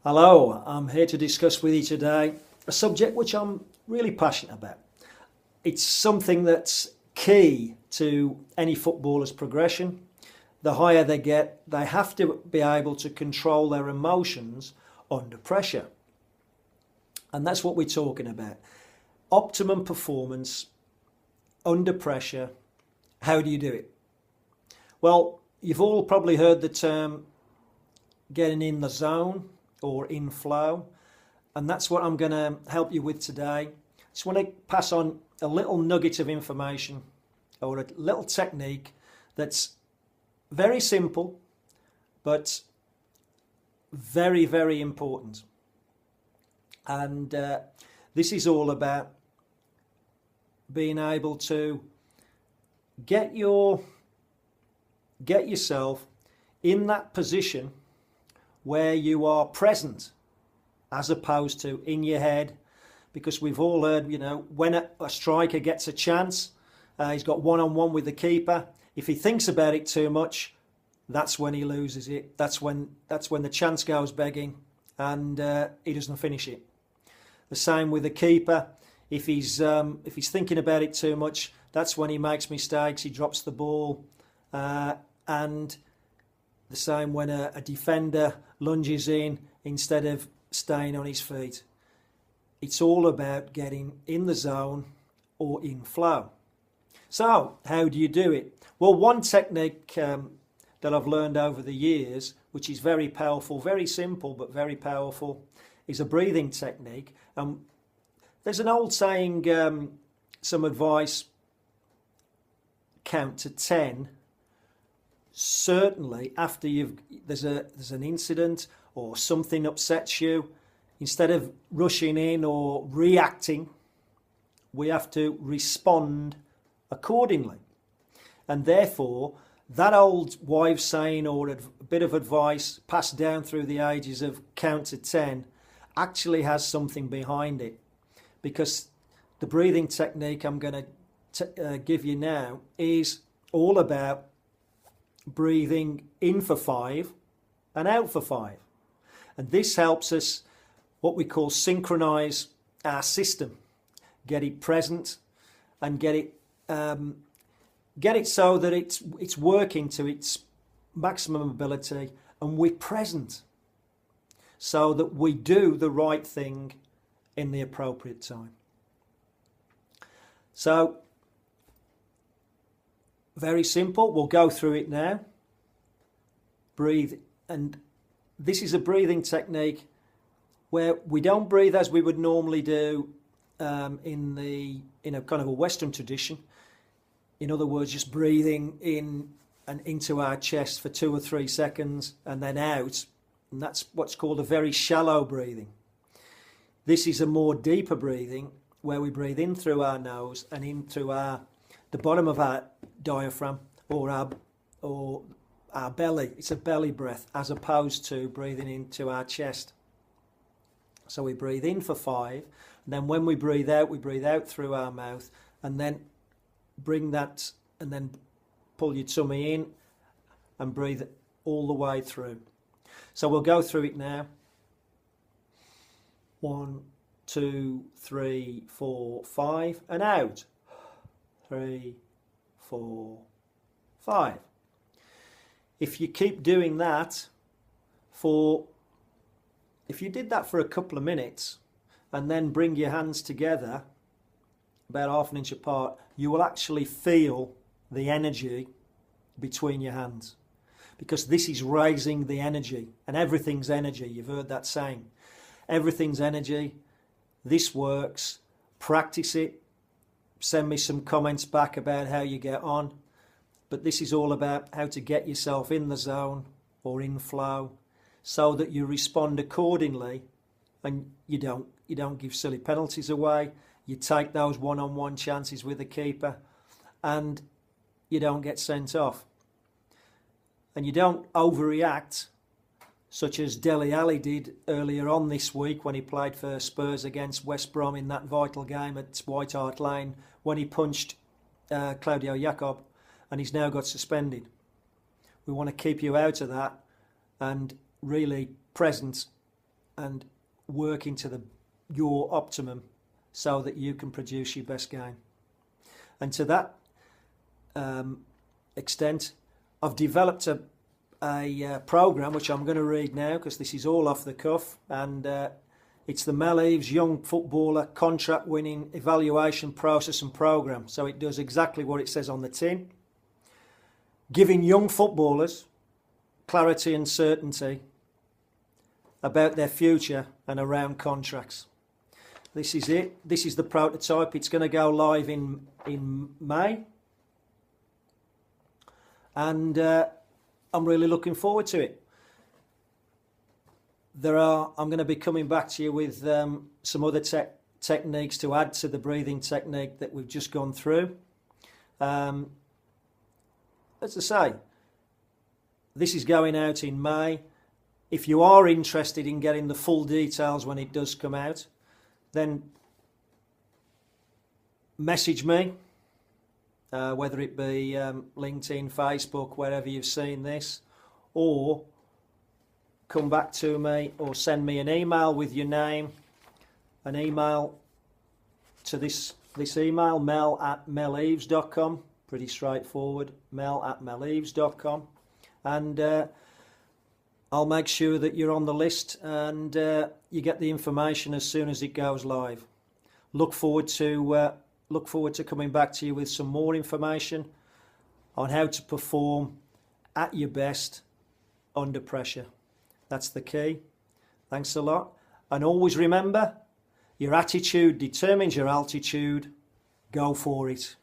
Hello, I'm here to discuss with you today a subject which I'm really passionate about. It's something that's key to any footballer's progression. The higher they get, they have to be able to control their emotions under pressure. And that's what we're talking about. Optimum performance under pressure. How do you do it? Well, you've all probably heard the term getting in the zone or in flow, and that's what I'm going to help you with today. Just want to pass on a little nugget of information or a little technique that's very simple but very, very important. And this is all about being able to get yourself in that position where you are present as opposed to in your head, because we've all heard, when a striker gets a chance, he's got one-on-one with the keeper. If he thinks about it too much, that's when he loses it. That's when the chance goes begging, and he doesn't finish it. The same with the keeper. If he's thinking about it too much, that's when he makes mistakes. He drops the ball, and the same when a defender lunges in instead of staying on his feet. It's all about getting in the zone or in flow. So, how do you do it? Well, one technique that I've learned over the years, which is very powerful, very simple but very powerful, is a breathing technique. There's an old saying, some advice, count to 10. Certainly after there's an incident or something upsets you, instead of rushing in or reacting, we have to respond accordingly. And therefore, that old wives' saying or a bit of advice passed down through the ages of count to 10 actually has something behind it, because the breathing technique I'm going to give you now is all about breathing in for 5 and out for 5. And this helps us, what we call, synchronize our system, get it present and get it so that it's working to its maximum ability, and we're present so that we do the right thing in the appropriate time. So, very simple. We'll go through it now. Breathe, and this is a breathing technique where we don't breathe as we would normally do in a kind of a Western tradition. In other words, just breathing in and into our chest for 2 or 3 seconds and then out, and that's what's called a very shallow breathing. This is a more deeper breathing where we breathe in through our nose and in through the bottom of our diaphragm or our belly. It's a belly breath as opposed to breathing into our chest. So we breathe in for 5, and then when we breathe out through our mouth, and then bring that, and then pull your tummy in and breathe all the way through. So we'll go through it now. 1, 2, 3, 4, 5, and out. 3, 4, 5. If you keep doing that if you did that for a couple of minutes and then bring your hands together about half an inch apart, you will actually feel the energy between your hands, because this is raising the energy, and everything's energy. You've heard that saying. Everything's energy. This works. Practice it. Send me some comments back about how you get on. But this is all about how to get yourself in the zone or in flow so that you respond accordingly, and you don't give silly penalties away. You take those one-on-one chances with the keeper, and you don't get sent off. And you don't overreact, such as Dele Alli did earlier on this week when he played for Spurs against West Brom in that vital game at White Hart Lane, when he punched Claudio Jacob, and he's now got suspended. We want to keep you out of that and really present and working to your optimum so that you can produce your best game. And to that extent, I've developed a program which I'm going to read now, because this is all off the cuff, and it's the Mel Eves Young Footballer Contract Winning Evaluation Process and Program. So it does exactly what it says on the tin, giving young footballers clarity and certainty about their future and around contracts. This is it. This is the prototype. It's going to go live in May, and I'm really looking forward to it. I'm going to be coming back to you with some other techniques to add to the breathing technique that we've just gone through. As I say, this is going out in May. If you are interested in getting the full details when it does come out, then message me, whether it be LinkedIn, Facebook, wherever you've seen this, or come back to me or send me an email with your name, an email to this email, mel@meleves.com. Pretty straightforward, mel@meleves.com. And I'll make sure that you're on the list and you get the information as soon as it goes live. Look forward to coming back to you with some more information on how to perform at your best under pressure. That's the key. Thanks a lot. And always remember, your attitude determines your altitude. Go for it.